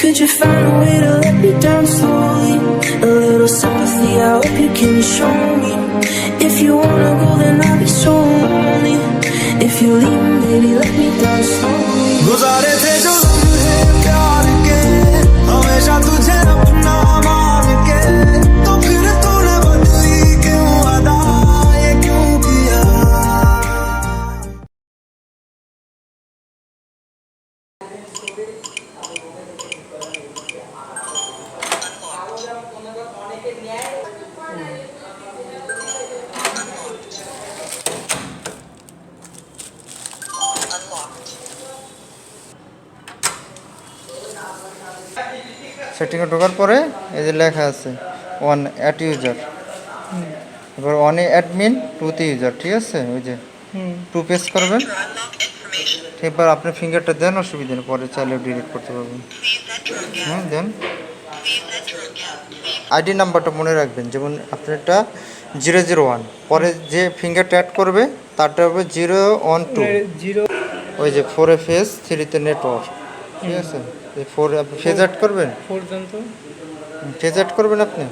Could you find a way to let me down slowly? A little sympathy, I hope you can show me. If you wanna go, then I'll be so lonely. If you leave me, baby, let me down slowly. गुजारे थे जो लम्हे प्यार के, हमेशा तुझे अपना मान के, तो फिर तूने बदली क्यों अदा, ये क्यों किया? সেটিংয়ে ঢোকার পরে এই যে লেখা আছে ওয়ান অ্যাট ইউজার, এবার ওয়ানে অ্যাডমিন টুতে ইউজার, ঠিক আছে? ওই যে টু পেজ করবেন, এবার আপনি ফিঙ্গারটা দেন, অসুবিধা নেই, পরে চাইলে ডিলিট করতে পারবেন। দেন আইডি নাম্বারটা মনে রাখবেন, যেমন আপনারটা 001, পরে যে ফিঙ্গারটা অ্যাড করবে তারটা হবে 012, ওই যে 4 ফেজ 3 নেটওয়ার্ক, ঠিক আছে? এই 4 আপনি ফেজ অ্যাড করবেন, ফেজ অ্যাড করবেন আপনি।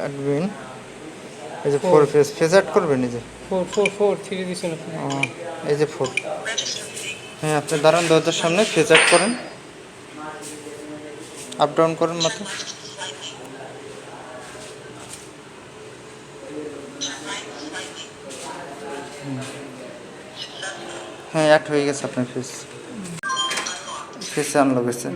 অ্যাডমিন এই যে 4 ফেজ অ্যাড করবেন, এই যে 4 দিছেন আপনি, এই যে 4। হ্যাঁ, আপনি দাঁড়ান দরজার সামনে, ফেজ অ্যাড করেন, আপ ডাউন করেন মাত্র। হ্যাঁ, অ্যাড হয়ে গেছে আপনার ফেস আনলক গেছে।